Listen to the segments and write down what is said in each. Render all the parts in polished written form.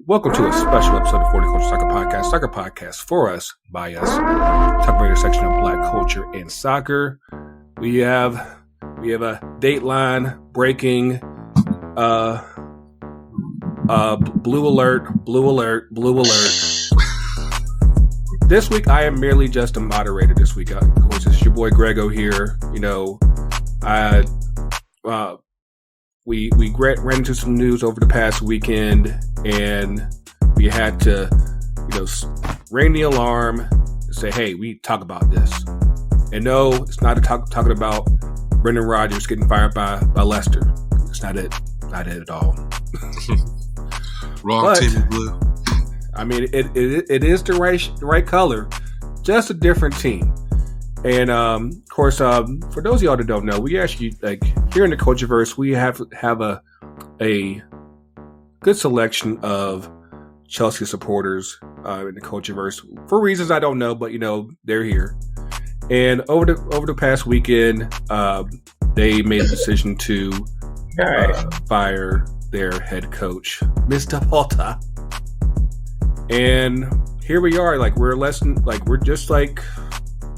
Welcome to a special episode of 40 Culture Soccer Podcast for us, by us, talking about the intersection of Black culture and soccer. We have a Dateline breaking, blue alert. This week, I am merely just a moderator this week. Of course, it's your boy Grego here. You know, we ran into some news over the past weekend, and we had to, ring the alarm and say, hey, we talk about this. And no, it's not talking about Brendan Rodgers getting fired by Leicester. It's not it. Not it at all. Wrong team in blue. I mean, it is the right color, just a different team. And of course, for those of y'all that don't know, we actually, here in the Cultureverse, we have a good selection of Chelsea supporters in the Cultureverse for reasons I don't know, but they're here. And over the past weekend, they made a decision to fire their head coach, Mr. Potter. And here we are, we're just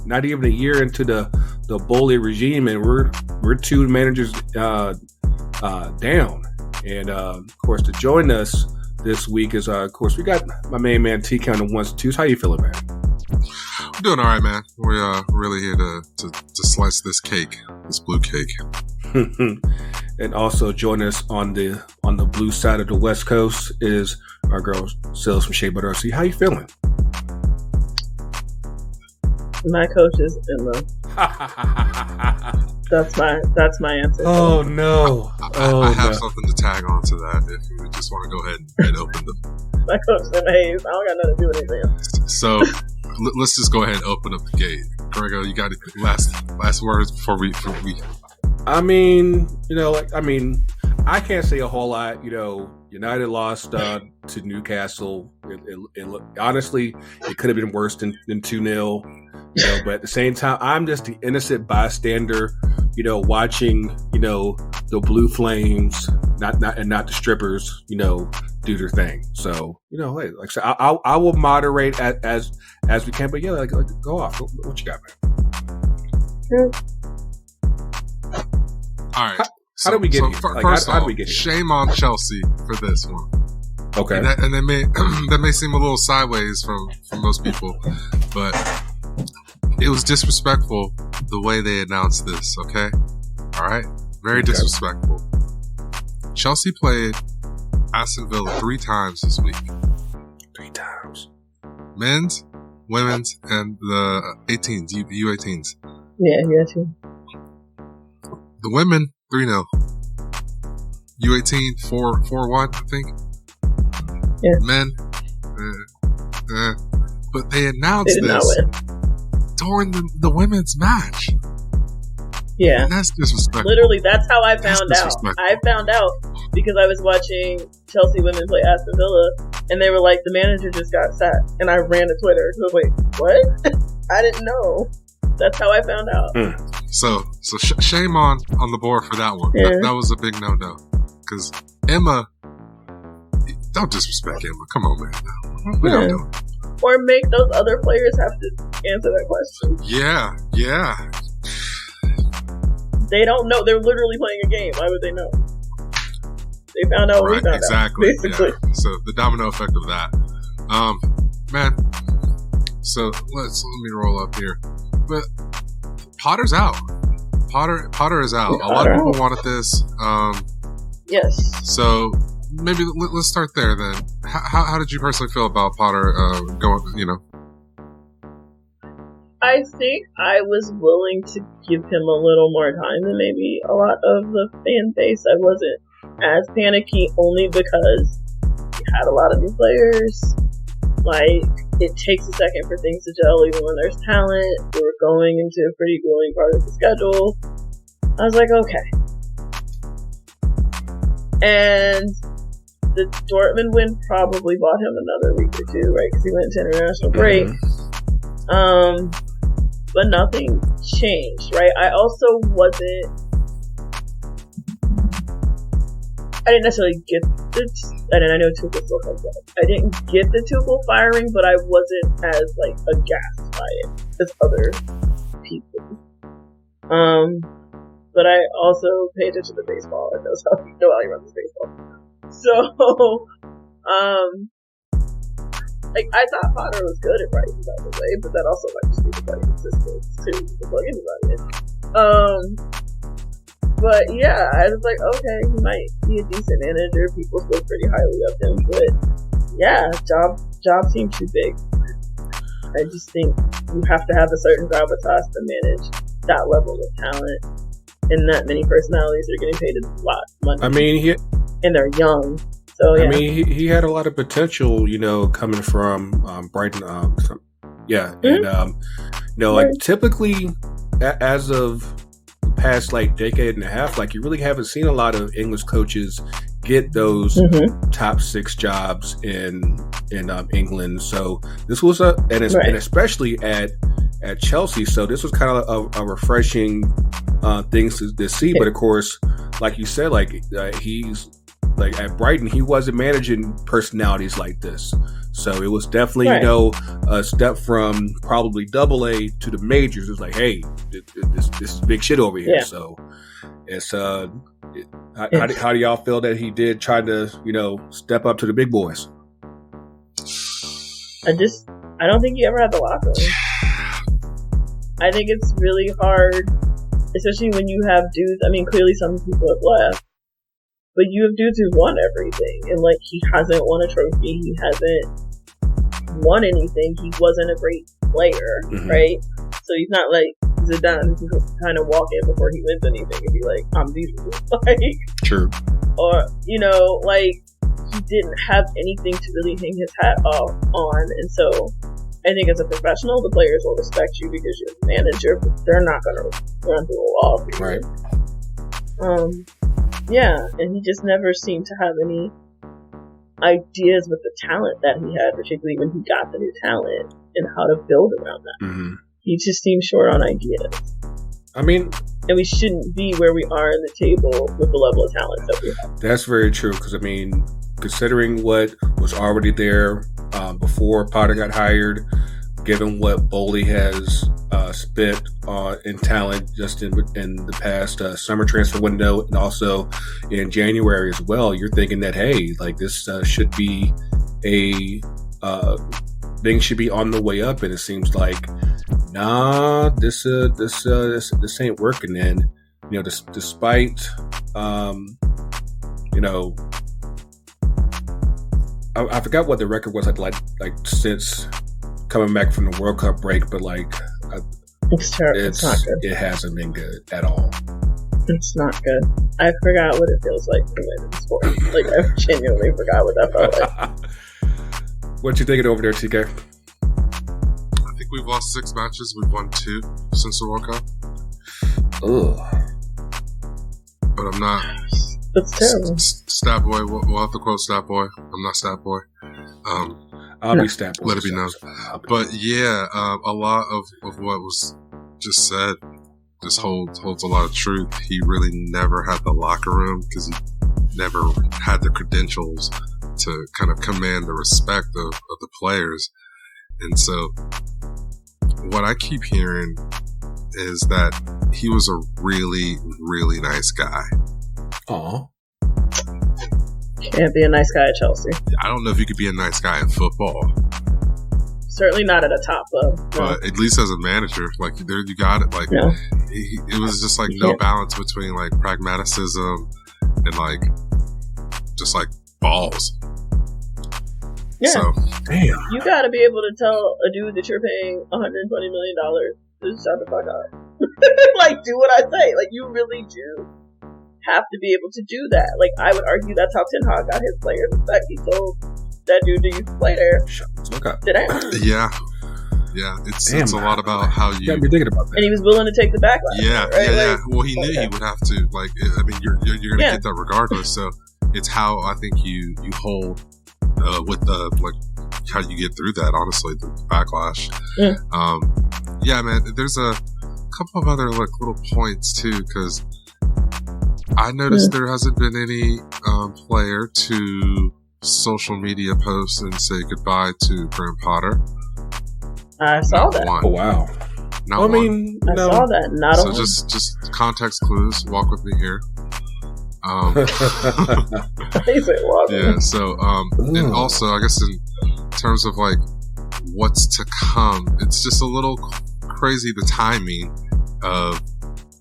not even a year into the bully regime, and we're two managers down. And of course, to join us this week is of course we got my main man T Count of ones and twos. How you feeling, man? I'm doing all right, man. We're really here to slice this cake, this blue cake. And also join us on the blue side of the West Coast is our girl Sales from Shea Butter RC. How you feeling? My coach is Emma. That's my answer. Oh no! I have something to tag on to that. If you just want to go ahead and open them. My coach is Emma Hayes. I don't got nothing to do with anything. So let's just go ahead and open up the gate. Grego, you got last words before we. I mean, I can't say a whole lot. United lost to Newcastle. Honestly, it could have been worse than 2-0. But at the same time, I'm just the innocent bystander, watching, the Blue Flames, not the strippers, do their thing. So, like I said, I will moderate as we can. But yeah, go off. What you got, man? All right. How did we get here? First how did we get here? Shame on Chelsea for this one. Okay. And that may seem a little sideways from most people, but it was disrespectful the way they announced this, okay? All right? Very disrespectful. Chelsea played Aston Villa 3 times this week. 3 times. Men's, women's, and the 18s, U18s. Yeah, U18. The women, 3-0. U18, 4-1, I think. Yeah. Men, but they announced this during the women's match. Yeah. And that's disrespectful. Literally, that's how I found out. I found out because I was watching Chelsea women play Aston Villa, and they were like, the manager just got sacked. And I ran to Twitter. I was like, what? I didn't know. That's how I found out. So shame on the board for that one. Yeah. That was a big no-no. Because Emma, don't disrespect Emma. Come on, man. We don't know. Or make those other players have to answer that question. Yeah. They don't know. They're literally playing a game. Why would they know? They found out. Right, we found exactly. out. Basically. Yeah. So the domino effect of that. Man. So let me roll up here. But Potter's out. Potter is out. A lot of people wanted this. Yes. So maybe let's start there then. How did you personally feel about Potter going? I think I was willing to give him a little more time than maybe a lot of the fan base. I wasn't as panicky only because we had a lot of new players. It takes a second for things to gel even when there's talent. We were going into a pretty grueling part of the schedule. I was like, okay. And the Dortmund win probably bought him another week or two, right? Because he went to international break. But nothing changed, right? I also wasn't I didn't necessarily get and I know Tuchel still comes up. I didn't get the Tuchel firing, but I wasn't as like aghast by it as other people. But I also pay attention to baseball and know how he runs baseball. So, like I thought Potter was good at Brighton, by the way, but that also might just be the Brighton system too, to plug anybody in. But yeah, I was like, okay, he might be a decent manager. People spoke pretty highly of him, but yeah, job seemed too big. I just think you have to have a certain gravitas to manage that level of talent, and that many personalities are getting paid a lot of money. I mean, and they're young. So, yeah. I mean, he had a lot of potential, coming from Brighton. And like typically, as of the past like decade and a half, like you really haven't seen a lot of English coaches get those top 6 jobs in England. So this was and especially at Chelsea. So this was kind of a refreshing thing to see. But of course, like you said, he's. Like at Brighton, he wasn't managing personalities like this, so it was definitely a step from probably AA to the majors. It was like, hey, this is big shit over here. Yeah. So it's how do y'all feel that he did try to step up to the big boys? I don't think he ever had the locker room. I think it's really hard, especially when you have dudes. I mean, clearly some people have left. But you have dudes who won everything, and like he hasn't won a trophy, he hasn't won anything, he wasn't a great player, right? So he's not like Zidane who can kind of walk in before he wins anything and be like, I'm these rules. Like, true. Or, like he didn't have anything to really hang his hat off on, and so I think as a professional, the players will respect you because you're the manager, but they're not gonna run through a wall for you. Right. Yeah, and he just never seemed to have any ideas with the talent that he had, particularly when he got the new talent and how to build around that. He just seemed short on ideas. I mean, and we shouldn't be where we are in the table with the level of talent that we have. That's very true, because I mean, considering what was already there before Potter got hired, given what Bowley has spent in talent just in the past summer transfer window and also in January as well, you're thinking that, hey, like this should be things should be on the way up, and it seems like, nah, this ain't working. And despite I forgot what the record was like since coming back from the World Cup break, but it's terrible. It's not good. It hasn't been good at all. It's not good. I forgot what it feels like to win in sports. Like, I genuinely forgot what that felt like. What you thinking over there, TK? I think we've lost 6 matches. We've won 2 since the World Cup. Ugh. But I'm not. That's terrible. Stat Boy, we'll have to quote Stat Boy. I'm not Stat Boy. I'll be Stat Boy. Let it be known. But yeah, a lot of what was just said just holds a lot of truth. He really never had the locker room because he never had the credentials to kind of command the respect of the players. And so what I keep hearing is that he was a really, really nice guy. Aw. Can't be a nice guy at Chelsea. I don't know if you could be a nice guy in football. Certainly not at a top club. No. But at least as a manager, like there you got it. Like it was just like no balance between like pragmaticism and like just like balls. Yeah. So, damn. You got to be able to tell a dude that you're paying $120 million to shut the fuck up. Like, do what I say. Like, you really do have to be able to do that. Like, I would argue that's how Ten Hag got his players. In fact, he told that dude that used to play there, sit down. Yeah, it's a lot about how you got me thinking about that. And he was willing to take the backlash. Yeah, right? yeah. Well, he knew he would have to. Like, I mean, you're gonna get that regardless. So it's how I think you hold with the like how you get through that. Honestly, the backlash. Yeah, man. There's a couple of other like little points too, because I noticed there hasn't been any player to social media post and say goodbye to Graham Potter. I saw that. One. Oh wow! Not I one. mean, I no. saw that. Not So a just context clues. Walk with me here. He said, "Walk." Yeah. So and also I guess in terms of like what's to come, it's just a little crazy the timing of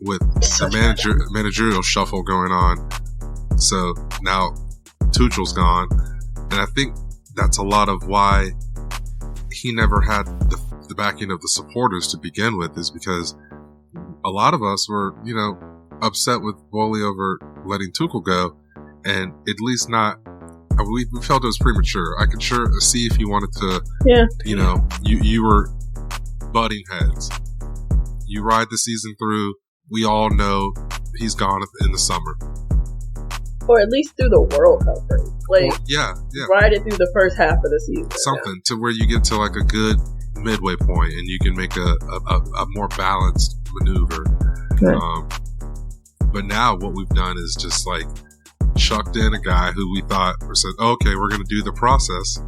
with the managerial shuffle going on. So now Tuchel's gone, and I think that's a lot of why he never had the backing of the supporters to begin with, is because a lot of us were, upset with Bowley over letting Tuchel go, and at least not. We felt it was premature. I could sure see if he wanted to. Yeah. You were butting heads. You ride the season through. We all know he's gone in the summer. Or at least through the World Cup break. Like, yeah. ride it through the first half of the season. Something to where you get to like a good midway point and you can make a more balanced maneuver. Right. But now what we've done is just like chucked in a guy who we thought said, okay, we're going to do the process.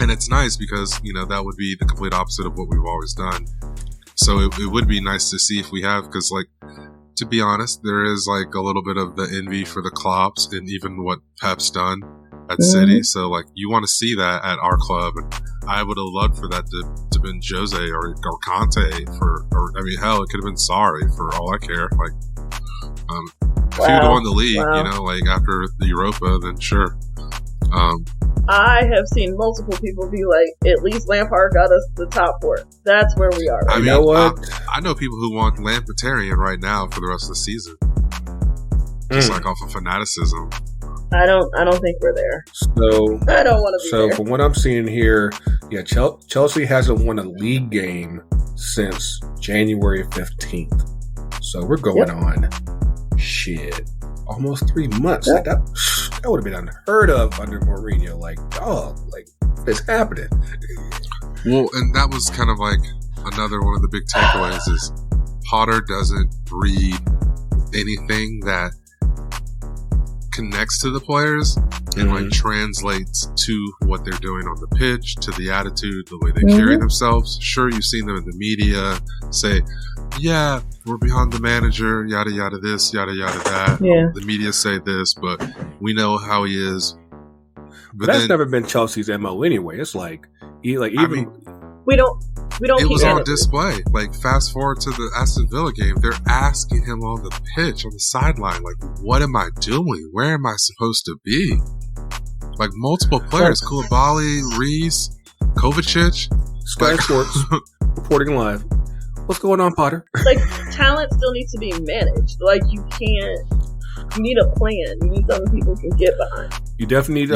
And it's nice because, that would be the complete opposite of what we've always done. So it would be nice to see if we have, because like, to be honest, there is like a little bit of the envy for the Klopps and even what Pep's done at City. So like, you want to see that at our club, and I would have loved for that to been Jose or Conte hell, it could have been Sarri for all I care. Like, if he would have won the league, like after the Europa, then sure. I have seen multiple people be like, at least Lampard got us the top four. That's where we are. Right? I mean, you know what? I know people who want Lampartarian right now for the rest of the season, just like off of fanaticism. I don't think we're there. So I don't want to be there. from what I'm seeing here, yeah, Chelsea hasn't won a league game since January 15th. So we're going on almost 3 months. Like that would have been unheard of under Mourinho. Like, dog, like it's happening. Well, and that was kind of like another one of the big takeaways is Potter doesn't read anything that connects to the players and like translates to what they're doing on the pitch, to the attitude, the way they carry themselves. Sure, you've seen them in the media say, yeah, we're behind the manager, yada yada this, yada yada that. Yeah. The media say this, but we know how he is. But that's never been Chelsea's MO anyway. It's like we don't it was on display. Like, fast forward to the Aston Villa game, they're asking him on the pitch, on the sideline, like, what am I doing? Where am I supposed to be? Like, multiple players, Koulibaly, Reece, Kovacic. Sky Sports reporting live. What's going on, Potter? Like, talent still needs to be managed. Like, you need a plan. You need something people can get behind. You definitely need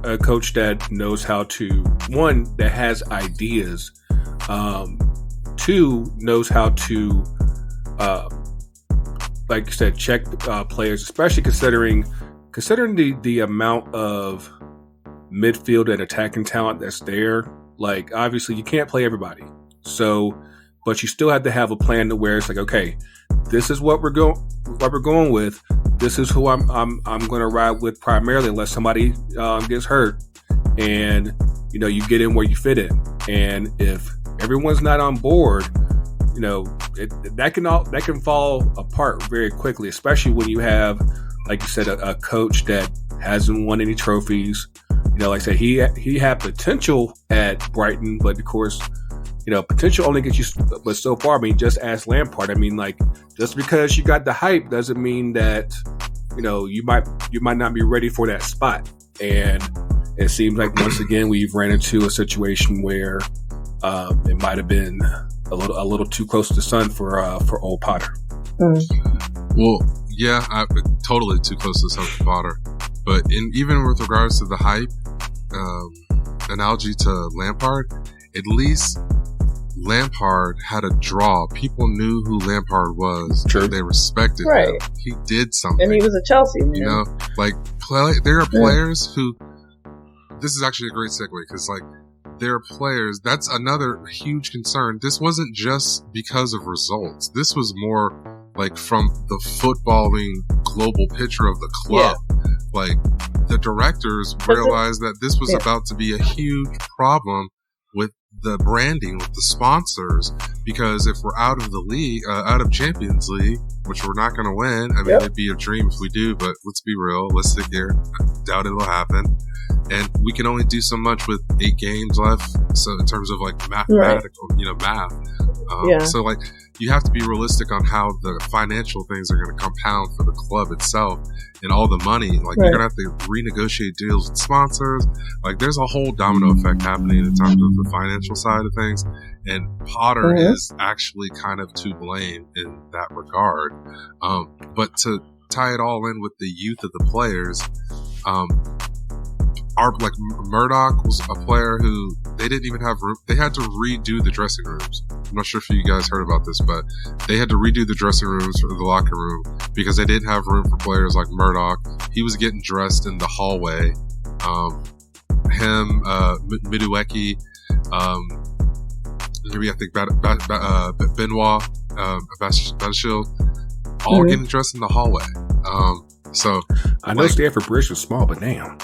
a coach that knows how to, one, that has ideas, two, knows how to, like you said, check players, especially considering the amount of midfield and attacking talent that's there. Like, obviously, you can't play everybody. So, but you still have to have a plan to where it's like, okay, this is what we're going with. This is who I'm going to ride with primarily, unless somebody gets hurt, and you get in where you fit in. And if everyone's not on board, that can fall apart very quickly, especially when you have, like you said, a coach that hasn't won any trophies. Like I said, he had potential at Brighton, but of course, potential only gets you but so far. I mean, just ask Lampard. I mean, like, just because you got the hype doesn't mean that you might not be ready for that spot. And it seems like once again we've ran into a situation where it might have been a little too close to the sun for old Potter. Well, yeah, totally too close to the sun for Potter. But even with regards to the hype analogy to Lampard, at least Lampard had a draw. People knew who Lampard was. True. They respected him. He did something. And he was a Chelsea man. There are players who... This is actually a great segue, because, there are players... That's another huge concern. This wasn't just because of results. This was more like from the footballing global picture of the club. Like the directors realized that this was about to be a huge problem with the branding, with the sponsors, because if we're out of the league, out of Champions League, which we're not going to win, I mean, it'd be a dream if we do, but let's be realistic here. I doubt it'll happen. And we can only do so much with 8 games left. So in terms of like mathematical, math. So like you have to be realistic on how the financial things are going to compound for the club itself and all the money. Like you're going to have to renegotiate deals with sponsors. Like there's a whole domino effect happening in terms of the financial side of things. And Potter is actually kind of to blame in that regard. But to tie it all in with the youth of the players, Murdoch was a player who they didn't even have room. They had to redo the dressing rooms. I'm not sure if you guys heard about this, but they had to redo the dressing rooms for the locker room because they didn't have room for players like Murdoch. He was getting dressed in the hallway. Midueki, maybe I think Benoit, Bashil, all getting dressed in the hallway. So I know Stamford Bridge was small, but damn.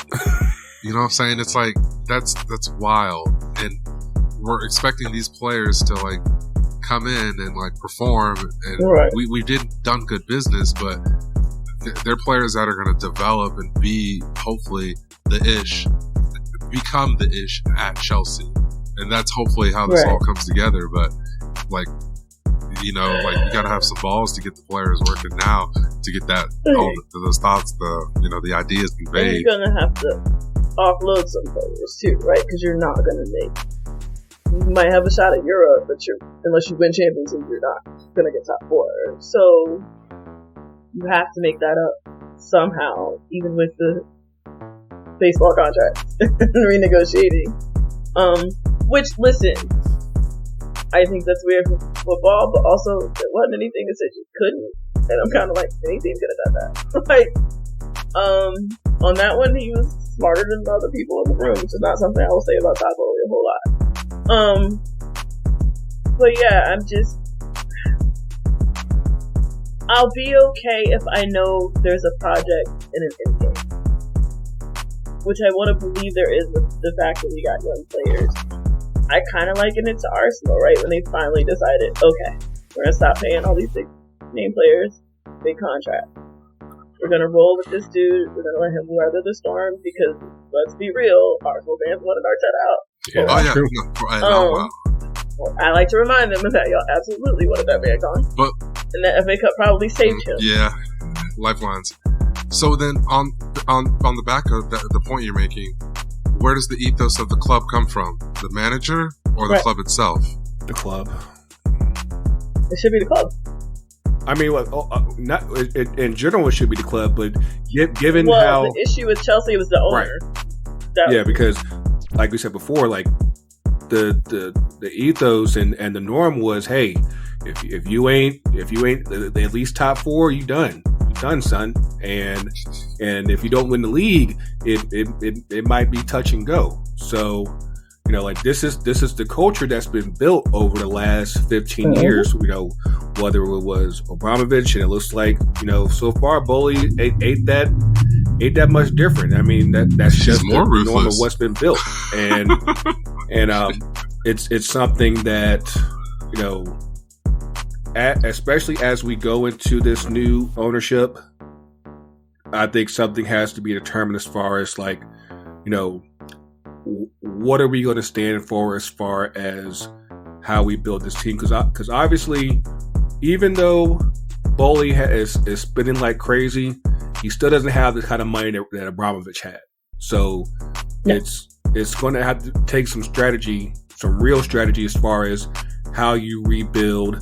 You know what I'm saying? It's like that's wild, and we're expecting these players to like come in and like perform, and we done good business, but they're players that are going to develop and be hopefully become the ish at Chelsea, and that's hopefully how this all comes together. But like you got to have some balls to get the players working now to get that all those thoughts, the ideas conveyed. And you're gonna have to offload some players too, right? Because you're not gonna you might have a shot at Europe, but unless you win Champions League, you're not gonna get top 4. So you have to make that up somehow, even with the baseball contracts and renegotiating. Which, listen, I think that's weird for football, but also there wasn't anything that said you couldn't, and I'm kind of like, any team could have done that. On that one, he was smarter than the other people in the room, which is not something I will say about Todd Boehly a whole lot. But yeah, I'll be okay if I know there's a project in an end game, which I want to believe there is with the fact that we got young players. I kind of liken it to Arsenal, right? When they finally decided, okay, we're going to stop paying all these big name players, big contract. We're going to roll with this dude. We're going to let him weather the storm because, let's be real, Arsenal fans wanted Arteta out. Well, I like to remind them of that. Y'all absolutely wanted that man gone. But, and that FA Cup probably saved him. Yeah, lifelines. So then on the back of the point you're making, where does the ethos of the club come from? The manager or the club itself? The club. It should be the club. I mean, not in general, it should be the club, but given how the issue with Chelsea was the owner. Right. Because like we said before, like the ethos and the norm was, hey, if you ain't the at least top 4, you done, son. And if you don't win the league, it might be touch and go. So, like this is the culture that's been built over the last 15 years. Whether it was Abramovich, and it looks like so far Boehly ain't that much different. I mean that's just more the norm of what's been built, and it's something that especially as we go into this new ownership, I think something has to be determined as far as like what are we going to stand for as far as how we build this team, because obviously, even though Boehly is spending like crazy, he still doesn't have the kind of money that Abramovich had. So it's going to have to take some strategy, some real strategy, as far as how you rebuild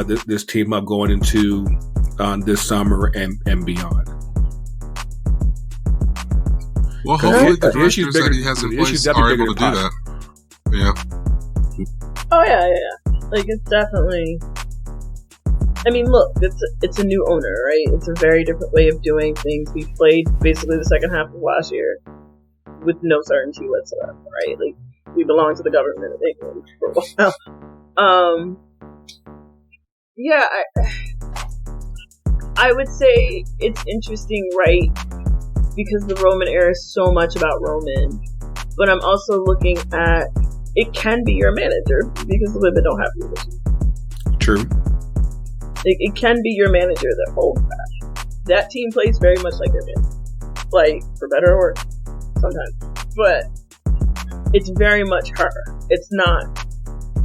this team up going into this summer and beyond. Well, hopefully the directors that he has in place are able to do that. Yeah. Oh yeah. Like it's definitely. I mean, look, it's a new owner, right? It's a very different way of doing things. We played basically the second half of last year with no certainty whatsoever, right? Like we belong to the government of England for a while. Yeah, I would say it's interesting, right? Because the Roman era is so much about Roman. But I'm also looking at it can be your manager because the women don't have leadership. True. It can be your manager that holds that. That team plays very much like their manager. Like, for better or worse, sometimes. But it's very much her. It's not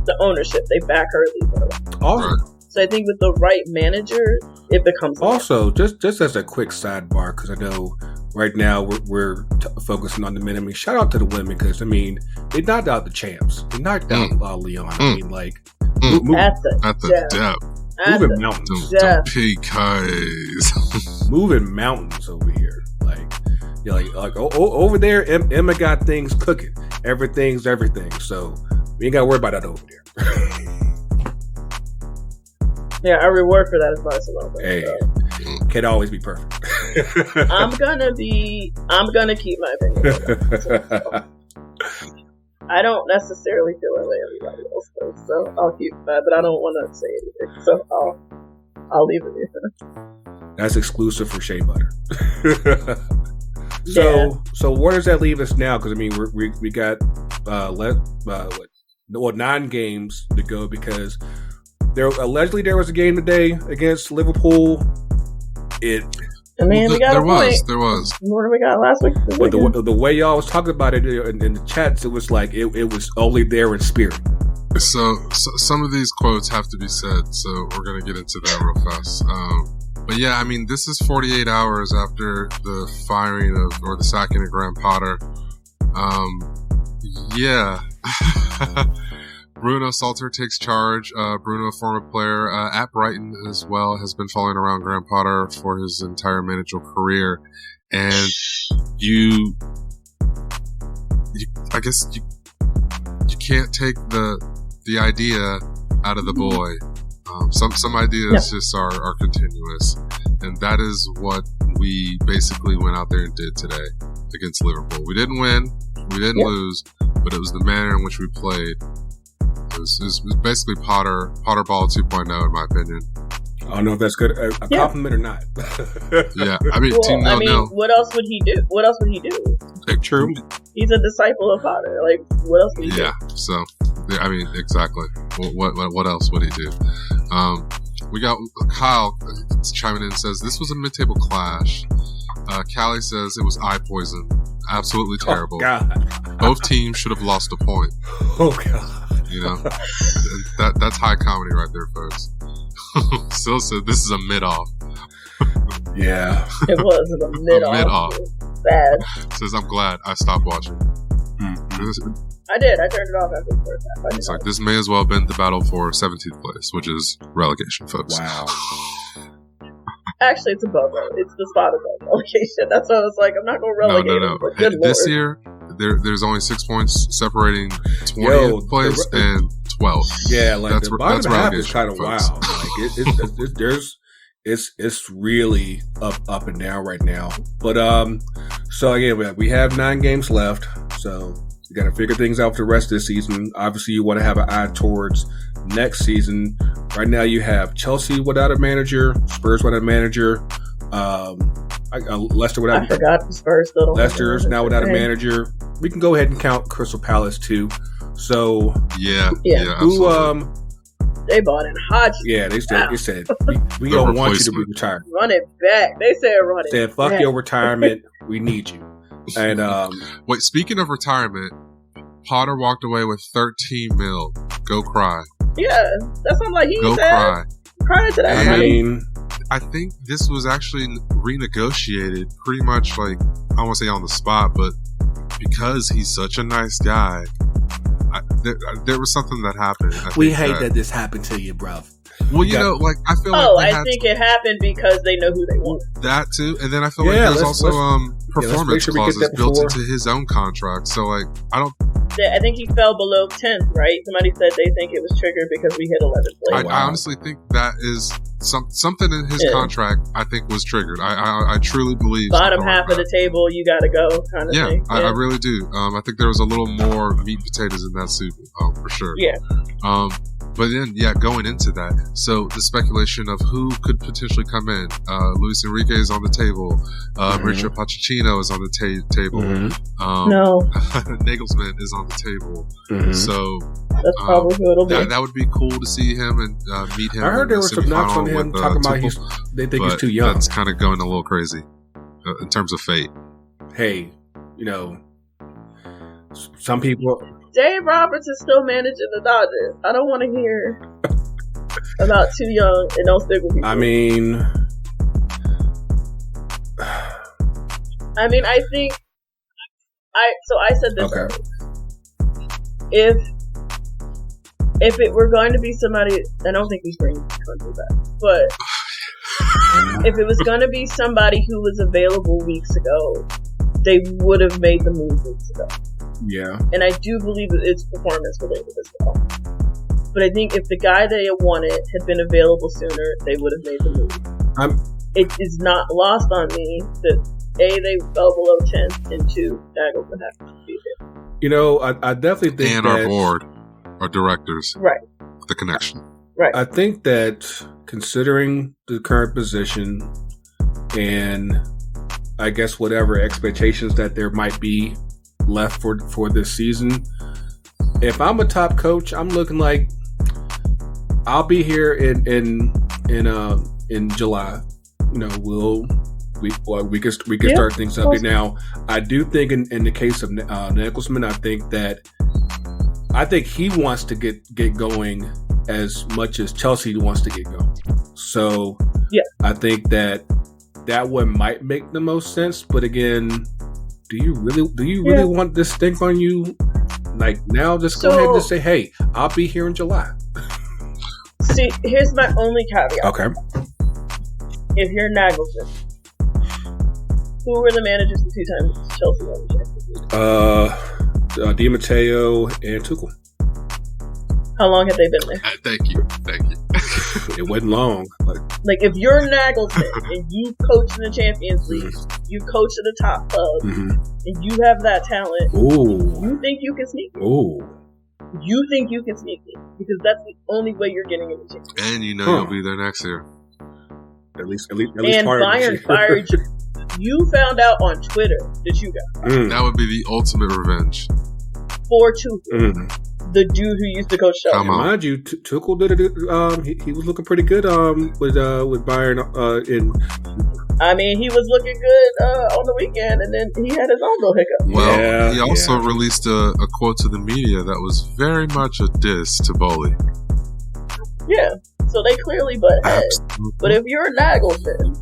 the ownership. They back her, leave her alone. Also, So I think with the right manager, it becomes also just as a quick sidebar, because I know right now we're focusing on the men. I mean, shout out to the women, because I mean they knocked out the champs. They knocked out Leon. I mean, like at the depth. Moving mountains. The PKs. Moving mountains over here. Like, you know, like over there, Emma got things cooking. Everything's everything. So we ain't got to worry about that over there. Yeah, our reward for that is Barcelona. Hey, so. Can't always be perfect. I'm gonna keep my opinion. I don't necessarily feel that way everybody else does, so I'll keep that, but I don't want to say anything, so I'll leave it there. That's exclusive for Shea Butter. Yeah. So where does that leave us now? Because I mean, we got 9 games to go, because there was a game today against Liverpool. We got there a point. There was. More than we got last week. But the way y'all was talking about it in the chats, it was like it was only there in spirit. So some of these quotes have to be said, so we're going to get into that real fast. But yeah, I mean, this is 48 hours after the firing or the sacking of Graham Potter. Yeah. Bruno Salter takes charge. Bruno, former player at Brighton as well, has been following around Graham Potter for his entire managerial career. And I guess you can't take the idea out of the boy. Some ideas just are continuous. And that is what we basically went out there and did today against Liverpool. We didn't win. We didn't lose. But it was the manner in which we played. It was basically Potter Ball 2.0 in my opinion. I don't know if that's good a compliment or not. Yeah, I mean, what else would he do? True. He's a disciple of Potter. Like, what else would he do? Yeah, so I mean, exactly. What else would he do? We got Kyle chiming in and says this was a mid-table clash. Callie says it was eye poison. Absolutely terrible. Oh, God. Both teams should have lost a point. Oh God. You know, that's high comedy right there, folks. Still said this is a mid-off. Yeah. It was a mid-off. Mid-off. Bad. Says I'm glad I stopped watching. I did. I turned it off after the first half. It's like this may as well have been the battle for 17th place, which is relegation, folks. Wow. Actually, it's above. It's the spot above relegation. That's what I was like. I'm not going to relegate him. But good this Lord. year, there's only 6 points separating 20th place and 12th. Yeah, like that's, the bottom half is kind of folks. wild. Like it's really up and down right now. But so again, we have 9 games left. So you got to figure things out for the rest of the season. Obviously, you want to have an eye towards next season. Right now, you have Chelsea without a manager, Spurs without a manager, Leicester without. I forgot the Spurs still. Leicester's now without a manager. We can go ahead and count Crystal Palace too. So yeah, who they bought in Hodgson. Yeah, they said we don't want you to be retired. Run it back. They said run it. Said fuck back. your retirement. We need you. And wait, speaking of retirement, Potter walked away with 13 mil. Go cry. Yeah, that sounds like he Go said. cry. Crying to that. I mean, I think this was actually renegotiated pretty much like, I don't want to say on the spot, but because he's such a nice guy, there was something that happened. We hate that this happened to you, bruv. Well, you know, like, I feel like I think it happened because they know who they want. That too, and then I feel like there's also performance clauses built into his own contract. So, like, I think he fell below 10th, right? Somebody said they think it was triggered because we hit 11th place. I honestly think that is something in his contract. I think was triggered. I truly believe bottom half of the table, you got to go kind of thing. I really do. I think there was a little more meat and potatoes in that soup, for sure. Yeah. But then, going into that, so the speculation of who could potentially come in, Luis Enrique is on the table, Mauricio Pochettino is on the table, No. Nagelsmann is on the table, so That's probably who it'll be. that would be cool to see him and meet him. I heard in there the were some knocks on semifinal him with, talking about Tuchel, they think but he's too young. That's kind of going a little crazy in terms of fate. Hey, some people. Dave Roberts is still managing the Dodgers. I don't want to hear about too young and don't stick with people. I mean, I think I said this. okay. If it were going to be somebody, I don't think he's bringing country back, but if it was going to be somebody who was available weeks ago, they would have made the move weeks ago. Yeah. And I do believe that it's performance related as well. But I think if the guy they wanted had been available sooner, they would have made the move. It is not lost on me that A, they fell below 10th, and 2, Nagelsmann has to be there. I definitely think And that our board, our directors, Right. the connection. Right. I think that considering the current position and I guess whatever expectations that there might be left for this season, if I'm a top coach, I'm looking like I'll be here in July. We can start things up. Now, I do think in the case of Nagelsmann, I think he wants to get going as much as Chelsea wants to get going. So I think that one might make the most sense. But again, do you really want this stink on you? Like now, just go ahead and just say, "Hey, I'll be here in July." See, here's my only caveat. Okay. If you're Nagelsmann, who were the managers the 2 times Chelsea won the Champions League? Di Matteo and Tuchel. How long have they been there? Thank you. It wasn't long. Like if you're Nagelsmann and you coach in the Champions League, you coach at a top club, and you have that talent, you think you can sneak me. You think you can sneak me because that's the only way you're getting in the Champions League. And you'll be there next year. At least and Bayern fired you. You found out on Twitter that you got. That would be the ultimate revenge. For Tuchel, the dude who used to coach Chelsea. Mind you, Tuchel did it. He was looking pretty good with Bayern he was looking good on the weekend, and then he had his own little hiccup. Well, he also released a quote to the media that was very much a diss to Bowley. Yeah, so they clearly butt heads. But if you're a Nagelsmann,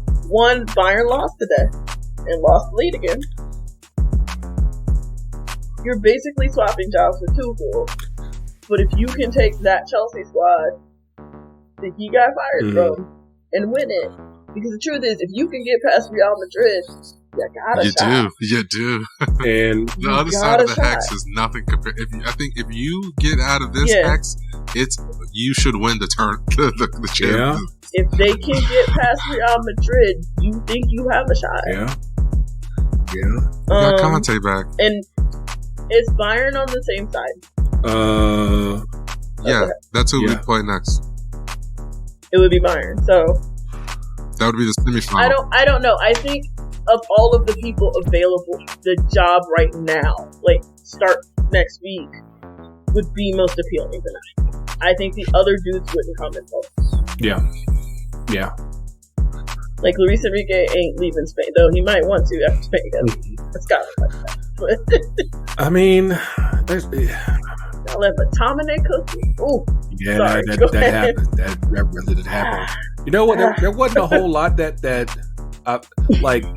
Bayern lost today and lost the lead again. You're basically swapping jobs with Tuchel. But if you can take that Chelsea squad that he got fired from and win it, because the truth is, if you can get past Real Madrid, you do. And the other side of the hex is nothing compared. I think if you get out of this hex, you should win the Champions. Yeah. If they can get past Real Madrid, you think you have a shot. Yeah. You got Conte back. And is Bayern on the same side? That's who we play next. It would be Bayern. So that would be the semifinal. I don't know. I think of all of the people available, the job right now, like start next week, would be most appealing tonight. I think the other dudes wouldn't come in close. Yeah. Like Luis Enrique ain't leaving Spain, though he might want to after Spain gets Scotland like that. I'll let McTominay cook you. Ooh, sorry, that happened. That really did happen. You know what? There wasn't a whole lot that of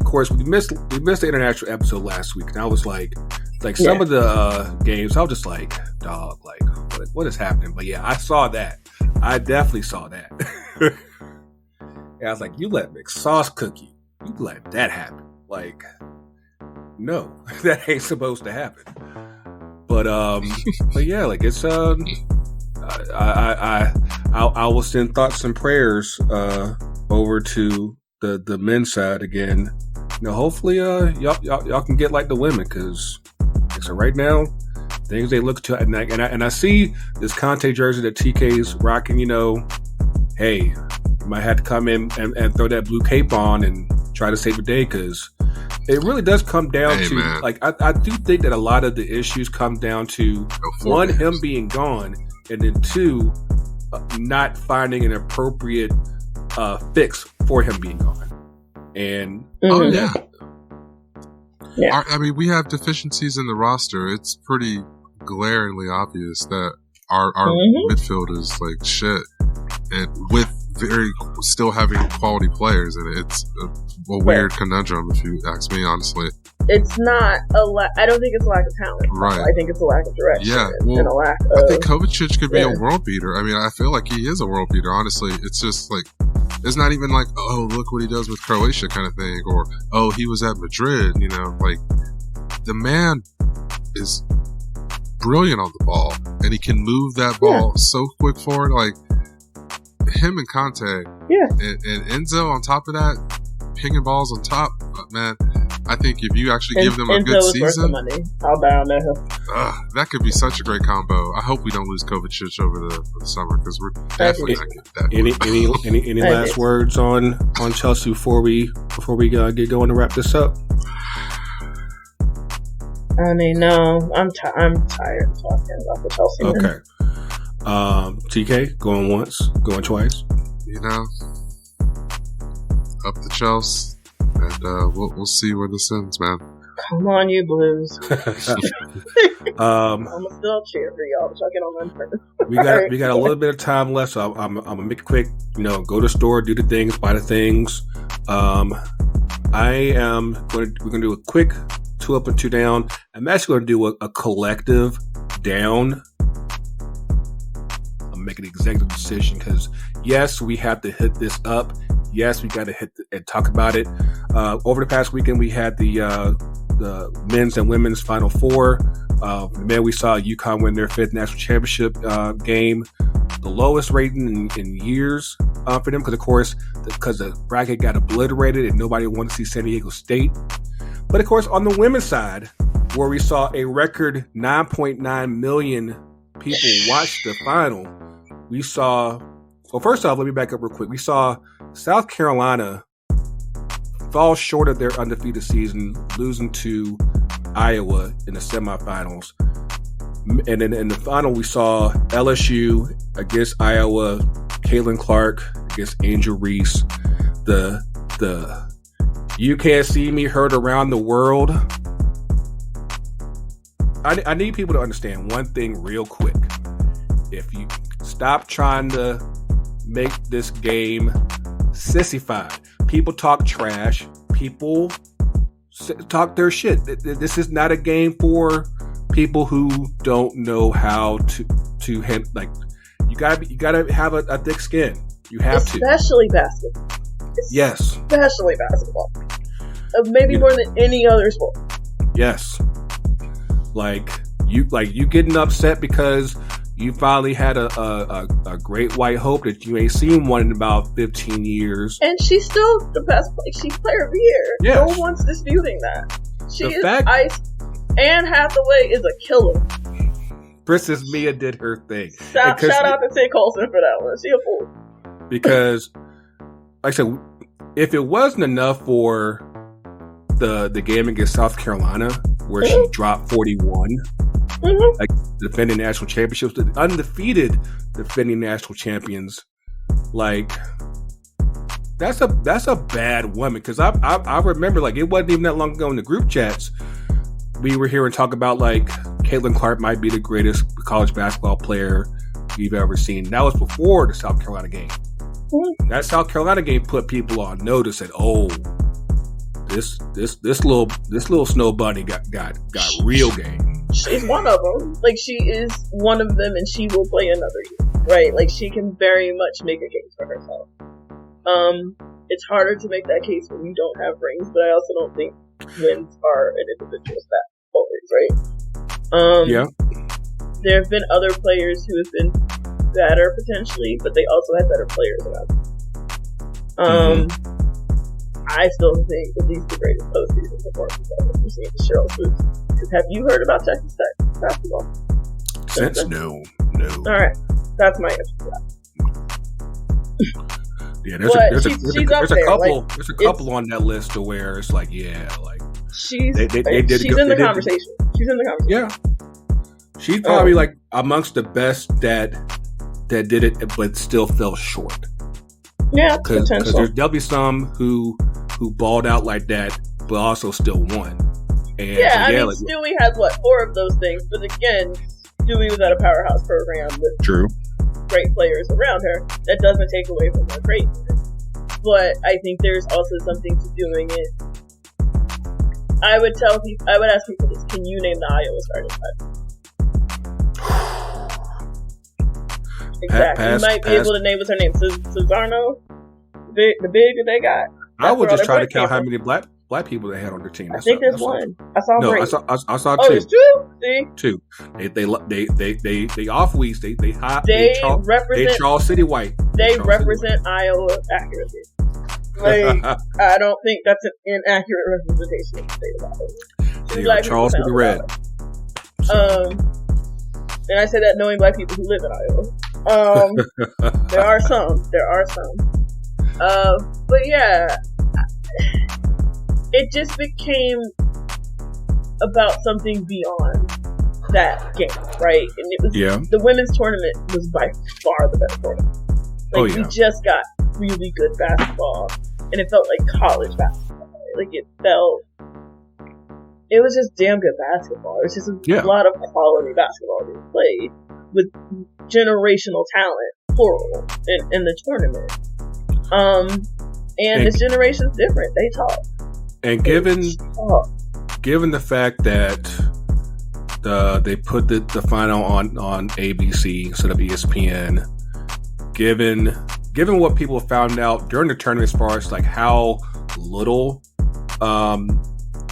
course we missed the international episode last week, and I was like some of the games, I was just like, dog, like what is happening? But yeah, I saw that. I definitely saw that. I was like, you let McSauce cook you. You let that happen. Like, no, that ain't supposed to happen. But yeah, like it's I will send thoughts and prayers over to the men's side again. Hopefully y'all can get like the women, because so right now things they look to, and I see this Conte jersey that TK's rocking. Hey, you might have to come in and throw that blue cape on and try to save the day, because it really does come down to man. like I do think that a lot of the issues come down to one, him being gone, and then two, not finding an appropriate fix for him being gone. And yeah. I mean, we have deficiencies in the roster. It's pretty glaringly obvious that our midfield is like shit, and with still having quality players, and it's a weird conundrum, if you ask me, honestly. It's not I don't think it's a lack of talent. Right. I think it's a lack of direction. Yeah. And a lack of. I think Kovacic could be a world beater. I mean, I feel like he is a world beater, honestly. It's just like, it's not even like, oh, look what he does with Croatia kind of thing, or, oh, he was at Madrid, like, the man is brilliant on the ball, and he can move that ball so quick forward. Like, him and Conte, and Enzo on top of that, pinging balls on top, man. I think if you actually give them a good season, money. I'll buy on that. that could be such a great combo. I hope we don't lose Kovacic over the summer, because we're definitely not getting that. Any last words on Chelsea before we get going to wrap this up? I mean, no, I'm tired of talking about the Chelsea. Okay. TK, going once, going twice. Up the Chelsea, and we'll see where this ends, man. Come on, you Blues. I'm still cheer for y'all, so I get on that. We got a little bit of time left, so I'm gonna make it quick. Go to the store, do the things, buy the things. We're gonna do a quick 2 up and 2 down. I'm actually gonna do a collective down. I'm making an executive decision because yes, we have to hit this up. Yes, we got to hit and talk about it. Over the past weekend, we had the men's and women's Final Four. Men, we saw UConn win their 5th national championship game, the lowest rating in years for them, because the bracket got obliterated and nobody wanted to see San Diego State. But of course, on the women's side, where we saw a record 9.9 million people watch the final, we saw. Well, first off, let me back up real quick. We saw South Carolina fall short of their undefeated season, losing to Iowa in the semifinals. And then in the final, we saw LSU against Iowa, Caitlin Clark against Angel Reese. The You Can't See Me heard around the world. I need people to understand one thing real quick. If you stop trying to make this game sissified. People talk trash. People talk their shit. This is not a game for people who don't know how to handle. Like, you gotta have a thick skin. You have especially basketball. Yes, especially basketball. Maybe more than any other sport. Yes, like you getting upset because you finally had a great white hope that you ain't seen one in about 15 years. And she's still the best. She's player of the year. Yes. No one's disputing that. She is ice. Anne Hathaway is a killer. Princess Mia did her thing. Shout out to Tay Colson for that one. She a fool. Because, like I said, if it wasn't enough for the game against South Carolina, where she dropped 41, like defending national championships, the undefeated defending national champions, like that's a bad woman. Because I remember, like, it wasn't even that long ago in the group chats we were hearing talk about, like, Caitlin Clark might be the greatest college basketball player you've ever seen. That was before the South Carolina game. That South Carolina game put people on notice that, oh, this little snow bunny got real game. She's one of them. Like, she is one of them, and she will play another year, right? Like, she can very much make a case for herself. It's harder to make that case when you don't have rings, but I also don't think wins are an individual stat always, right? Yeah. There have been other players who have been better potentially, but they also had better players around them. I still think at least the greatest postseason performance I've ever seen is Cheryl Swoops. Because have you heard about Texas Tech basketball? Since no. All right, that's my answer to that. Yeah, But there's a couple like, there's a couple on that list to where it's like, yeah, like she's they did she's go- in the they did- conversation. She's in the conversation. yeah, she's probably like amongst the best that did it, but still fell short. Yeah, Because potential. there's definitely some who balled out like that, but also still won. And Yeah, so, I mean, like, Stewie has, 4 of those things? But again, Stewie was at a powerhouse program with true. great players around her. That doesn't take away from her greatness. But I think there's also something to doing it. I would ask people this: can you name the Iowa starting five? Exactly. You might be able to name what's her name. Cesarno, the big that they got. I would That's just where try all to their count how points many black people they had on their team. I think there's one. I saw No, Brady. I saw Oh, two. it's true. See, Two. They off weeks. They represent Charles City white. They Charles represent Iowa accurately. Like, I don't think that's an inaccurate representation of the state of Iowa. They Black are Charles people City red. And I say that knowing black people who live in Iowa. There are some. But yeah, it just became about something beyond that game, right? And it was the women's tournament was by far the best tournament. Like, we just got really good basketball, and it felt like college basketball. Like, it was just damn good basketball. It was just a lot of quality basketball being played with generational talent, plural, in the tournament. And this generation's different. They talk. And given the fact that they put the final on ABC instead of ESPN, given what people found out during the tournament, as far as like how little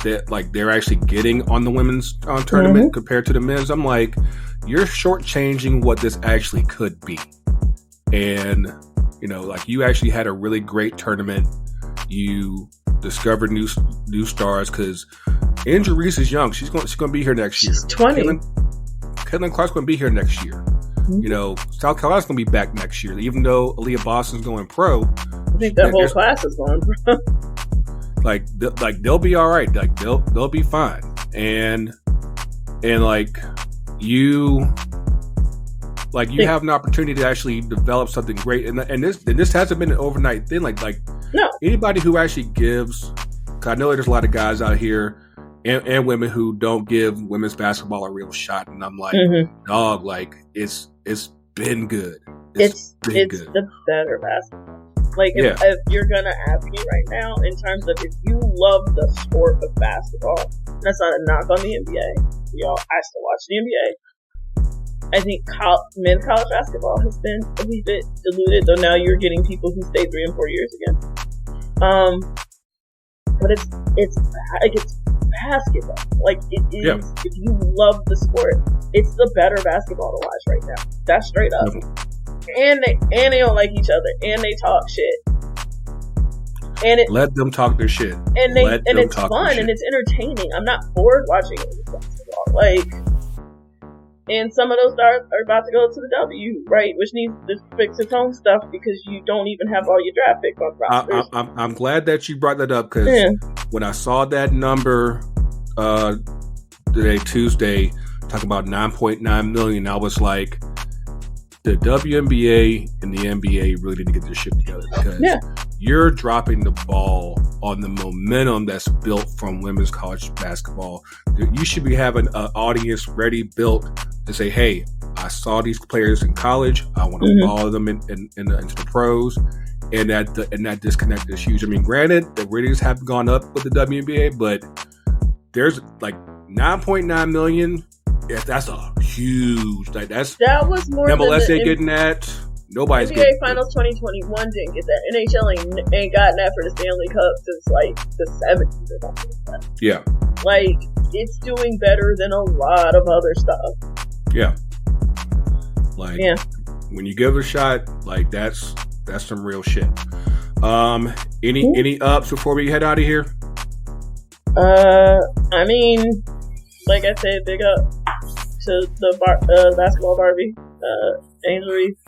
that like they're actually getting on the women's tournament compared to the men's, I'm like, you're shortchanging what this actually could be. And like, you actually had a really great tournament. You discovered new stars, because Angel Reese is young. She's going to be here next year. She's 20. Caitlin Clark's going to be here next year. South Carolina's going to be back next year, even though Aaliyah Boston's going pro. I think that whole class is going pro. Like they'll be all right. Like they'll be fine. And like you have an opportunity to actually develop something great. And this hasn't been an overnight thing. Like no. Anybody who actually gives, 'cause I know there's a lot of guys out here and women who don't give women's basketball a real shot, and I'm like, dog, like it's been good. It's been good. The better basketball. Like, if you're gonna ask me right now, in terms of if you love the sport of basketball, that's not a knock on the NBA. I still watch the NBA. I think men's college basketball has been a wee bit diluted, though now you're getting people who stay 3 and 4 years again. But it's basketball. Like, it is. Yeah. If you love the sport, it's the better basketball to watch right now. That's straight up. And they don't like each other, and they talk shit. And let them talk their shit. And it's fun and it's entertaining. I'm not bored watching basketball. Like, and some of those stars are about to go to the W, right? Which needs to fix its own stuff, because you don't even have all your draft picks on rosters. I'm glad that you brought that up, because when I saw that number Tuesday, talking about 9.9 million, I was like, the WNBA and the NBA really need to get their shit together, because you're dropping the ball on the momentum that's built from women's college basketball. You should be having an audience ready, built to say, hey, I saw these players in college. I want to follow them into the pros. And that disconnect is huge. I mean, granted, the ratings have gone up with the WNBA, but there's like 9.9 million. Yeah, that's a huge. Like that was more. MLS ain't getting that. Nobody's NBA getting Finals 2021 didn't get that. NHL ain't gotten that for the Stanley Cup since like the 70s or something like that. Yeah. Like, it's doing better than a lot of other stuff. Yeah. Like, when you give it a shot, like that's some real shit. Any ups before we head out of here? I mean, like I said, big up to the basketball Barbie, Angel Reese,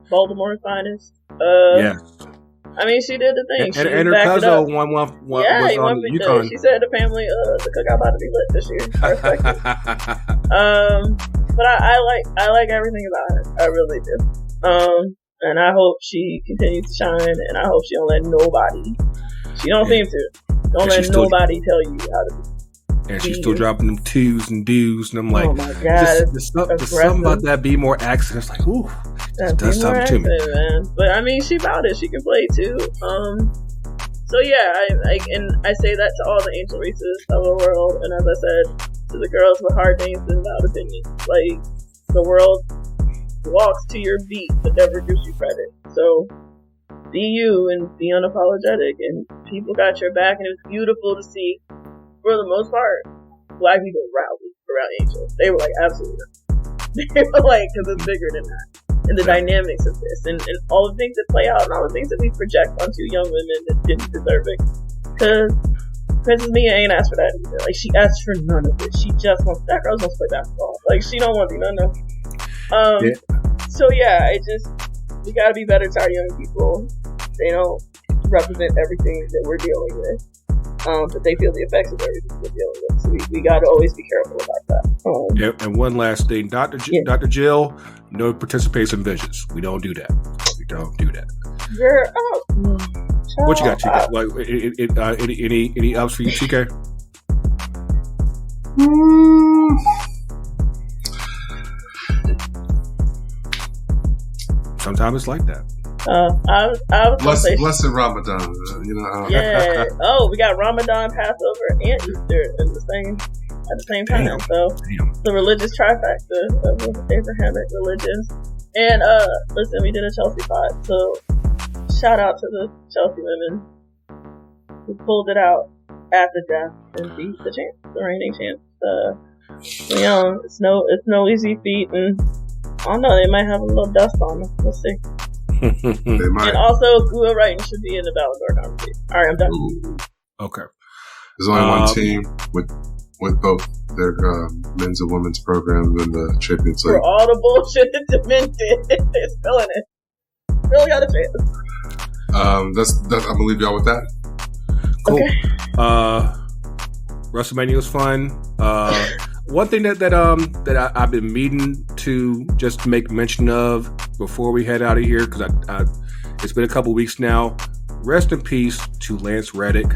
Baltimore's finest. Yeah. I mean, she did the thing. And her cousin won was on UConn. She said the family, the cookout about to be lit this year. I respect it. But I like everything about her. I really do. And I hope she continues to shine. And I hope she don't let nobody. She don't seem to. Don't let nobody tell you how to be. And she's still dropping them twos and do's, and I'm like, oh my God, there's something about that. Be more accent. It's like, ooh, that does something to me, man. But I mean, she about it. She can play too. So yeah, I say that to all the Angel Reeses of the world, and as I said, to the girls with hard names and loud opinions. Like, the world walks to your beat, but never gives you credit. So be you and be unapologetic, and people got your back, and it was beautiful to see. For the most part, Black people rallied around Angel. They were like, absolutely. They were like, because it's bigger than that. And the dynamics of this, and all the things that play out, and all the things that we project onto young women that didn't deserve it. Because Princess Mia ain't asked for that either. Like, she asked for none of it. She just wants, that girl wants to play basketball. Like, she don't want to be none of it. So yeah, we gotta be better to our young people. They don't represent everything that we're dealing with. But they feel the effects of everything we're dealing with. So we got to always be careful about that. Yep. And one last thing, Dr. Jill, no participation visits. We don't do that. We don't do that. You're up. What you got, TK? Like, any ups for you, TK? Sometimes it's like that. I was blessed Ramadan, you know. Yeah. Oh, we got Ramadan, Passover, and Easter at the same time. Damn. So the religious trifecta of the Abrahamic religions. And listen, we did a Chelsea pod, so shout out to the Chelsea women who pulled it out at the death and beat the reigning champs. It's no easy feat, and I don't know, they might have a little dust on them. We'll see. And also, Gua Wrighton should be in the Ballon d'Or conversation. All right, I'm done. Ooh. Okay. There's only one team with both their men's and women's programs in the Champions League. For all the bullshit that the men did, they're still in it. Really got a chance. I'm gonna leave y'all with that. Cool. Okay. WrestleMania was fun. One thing that I've been meaning to just make mention of before we head out of here, because it's been a couple weeks now. Rest in peace to Lance Reddick,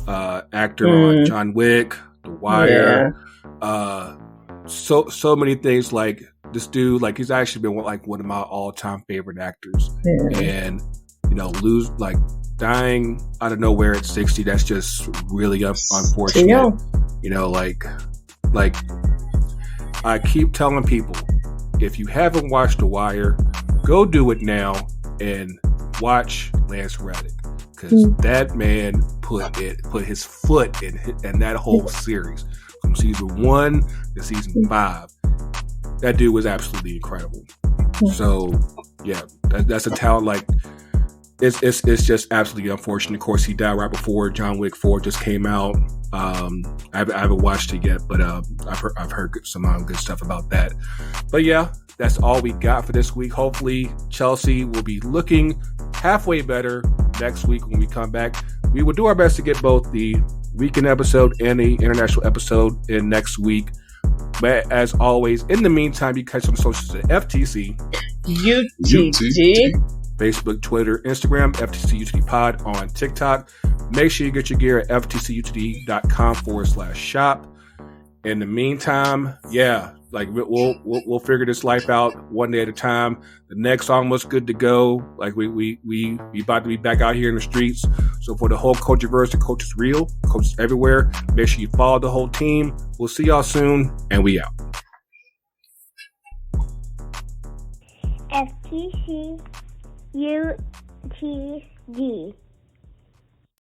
actor on John Wick, The Wire. Yeah. So many things. Like, this dude, like, he's actually been like one of my all-time favorite actors, and dying out of nowhere at 60. That's just really unfortunate. Yeah. Like I keep telling people, if you haven't watched The Wire, go do it now and watch Lance Reddick, because that man put his foot in that whole series from season 1 to season 5. That dude was absolutely incredible. So yeah, that's a talent. Like, it's just absolutely unfortunate. Of course, he died right before John Wick 4 just came out. I haven't watched it yet, but I've heard some good stuff about that. But yeah, that's all we got for this week. Hopefully, Chelsea will be looking halfway better next week when we come back. We will do our best to get both the weekend episode and the international episode in next week. But as always, in the meantime, you catch some socials at FTC UTG. Facebook, Twitter, Instagram, FTC UTD Pod on TikTok. Make sure you get your gear at ftcutd.com/shop. In the meantime, like, we'll figure this life out one day at a time. The next almost good to go. Like, we about to be back out here in the streets. So for the whole Coachiverse, the Coaches Real, Coaches Everywhere, make sure you follow the whole team. We'll see y'all soon, and we out. FTC UTD.